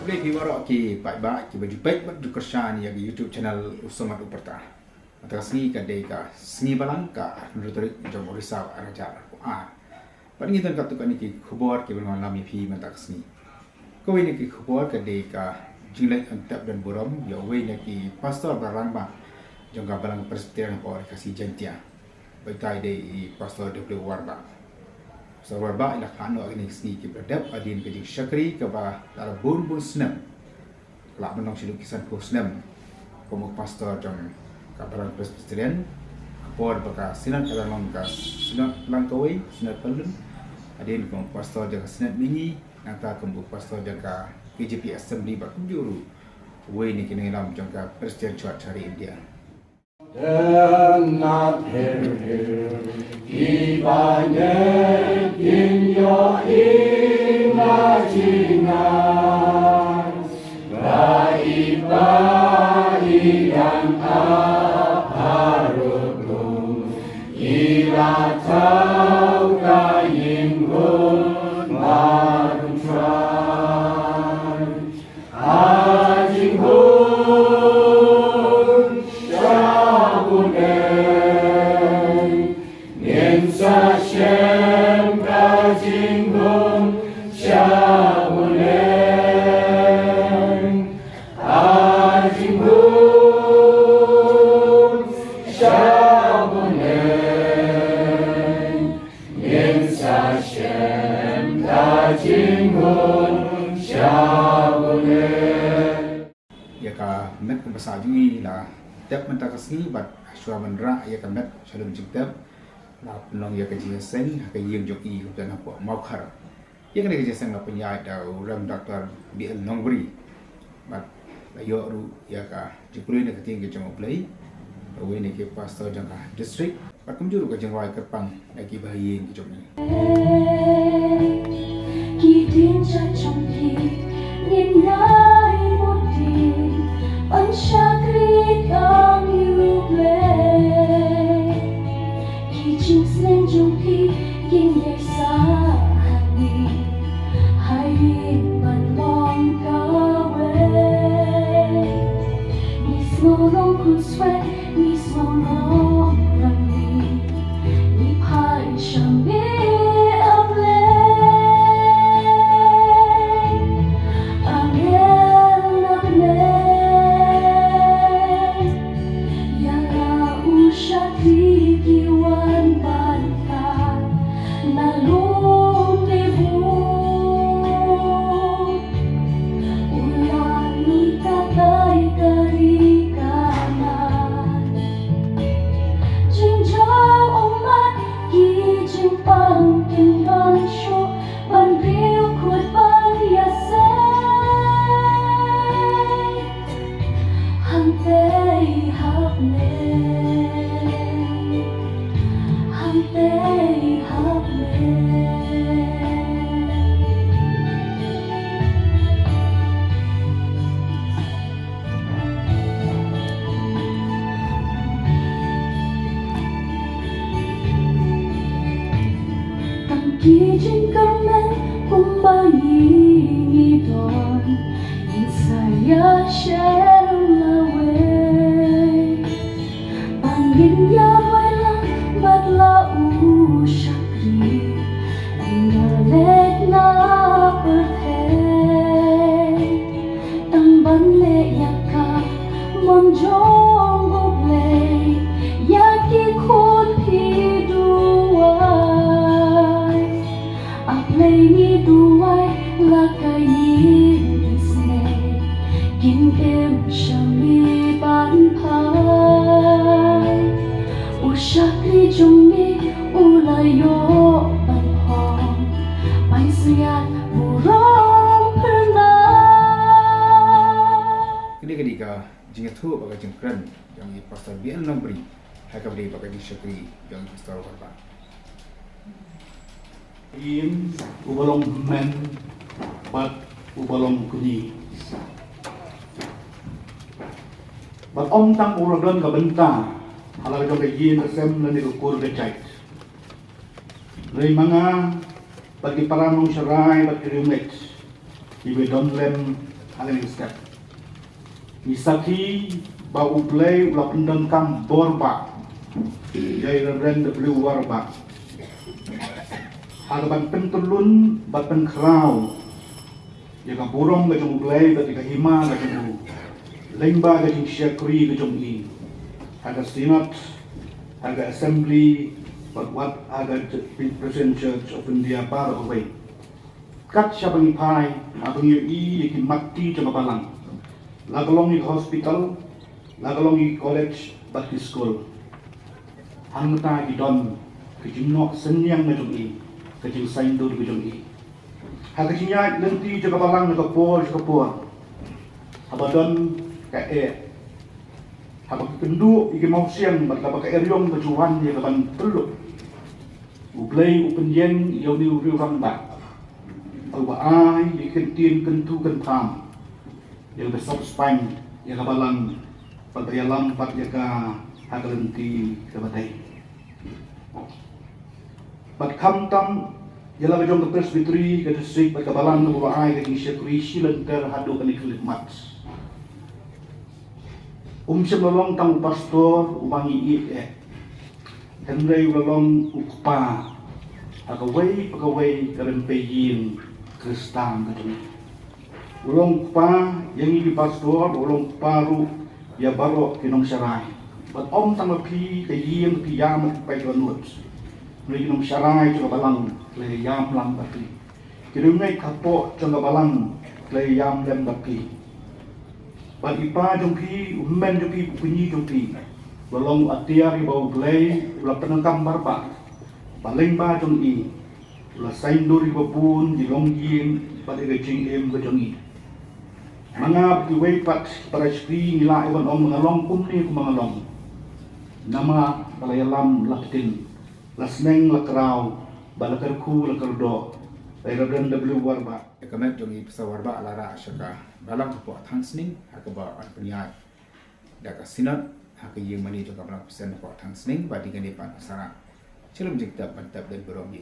Boleh piwara ki baik-baik ki baju baik baju kersan yang YouTube channel Usamat Uperta. Atau seni kadai ka seni balangka menurut jom risau arajar Quran. Pada kita katakan ki khabar ki bermalam fi mata seni. Kau ini ki khabar kadai ka jilai antap dan buram ya we ki pastor barang ba jangka balang presbyterian ko kasih jantia. Baitai dei pastor de warba. Sarwarba ila kano agni sni ki berdap adin ke syakri ke ba dara bun snam la menong silu kisan ko snam komo pastor jam kabaran presbyterian kapor baka sinat kalong ka sinat langkawai sinat palun adin komo pastor jaga sinat mingi nata komo pastor jaga KJP assembly ba kunjuru we ni kini lam jangka presbyterian church hari India. And not here, keep on in your imagination. Baik-baik yang aparutum, ila tau kain hun maruntrai. Ajing hun Shem Kajing Hun Shabulen Ajing Hun Shabulen Yensa Shem Kajing Hun Shabulen. Ya ka met ko basa jungi la tap menta kasni bat shwa bandra ya ka met shalom jiktab la penong ya kerja seng ke yang joki dan apa mau khar ya kena kerja seng la penyai da ram doktor BL Nongbri bat la yo ru ya ka jikuri ne keting ke jamo play we ne ke pastor jangka district bat kumjuru ke jangwai kerpang lagi bahayin ke jomi ki tin cha chong ki nin nai một tin ban shakri kam you play Chinh sen trong khi kinh nhảy xa đi hai bàn long ca về ni snow long could sweat ni snow long run ni pai sham be up Khi trên cơn men cũng bao nhị đòn nhìn saya shem la we pangin ya wala batla u shakri indalet na perthe tang ban le yakka mon jong goble yaki khot phi Ni duai la kayin isne kin em shami ban pai u shakri jungmi u layo ban hong pai siat burong perna kini ka jinga thu baga jengkran yang i pastor BL Nongbri haka beri baga di syakri yang pastor warba In ubalong men bat ubalong kuni bat om tang uraglan ka benta halar ka yin sem na ni kur becait rei manga bagi paranong sarai bat kriumet ibe donlem Alam ni step. Isaki bau play ula pendengkam borba. Jai Reverend W. Warba. Harapan pentulun batan kerau. Jika burung ke jom play, ketika hima ke jom lengba ke jom syakri ke jom i. Ada sinat, ada assembly, buat ada Present Church of India para away. Kat siapa ni pai, abang yu i yakin mati jom balang. Lagalong i hospital, lagalong i college, Baptist school. Hang ta di don ke jimnok senyang na jom i, ke jim saindur ke jom i. Hak jinya lenti jom balang na kapor kapor. Abadon ka Habang kendu iki mau siang berkapa ke eryong kejuan dia kapan perlu. Ublay upenyen yaw ni uri ramba. Ay ikentien kentu kentam. Yang besok spang yang kabalang padayalam pat yaka hakalenti kabatay. Bat kamtam yala kejong ke presbytery ke distrik bat kabalang na ay ke syakri silenter hadu kaniklit mats. Siya lalong tang pastor ubangi Henry lalong ukpa pagaway kalempeyin Kristan katong. Ulong pa yang ini pastor ulong paru ya baro kinong syarai. But tang mapi kayin kiyamat pay kanut. Nuri kinong syarai juga balang leyam lang bapi. Kirungay kapo juga balang leyam lem bapi. Bagi pa jongpi, ummen jongpi, bunyi jongpi. Belum atiari bau glay, ulah penengkam barba. Paling ba jongpi, ulah sainduri babun, dilonggin, pada gajing gajongi. Mangap iway pat para spri nila iwan om mengalong kumni kumangalong. Nama balayalam lakitin, lasneng lakrau, balakarku lakardo. Reverend W. Warba. Kamet jongi pesa warba alara asyaka balang kepo thang sning hakaba an peniat daka sinat hak ye mani joka balang pesen kepo thang sning badi gane pan pasara celum jikta pantap dan berom ye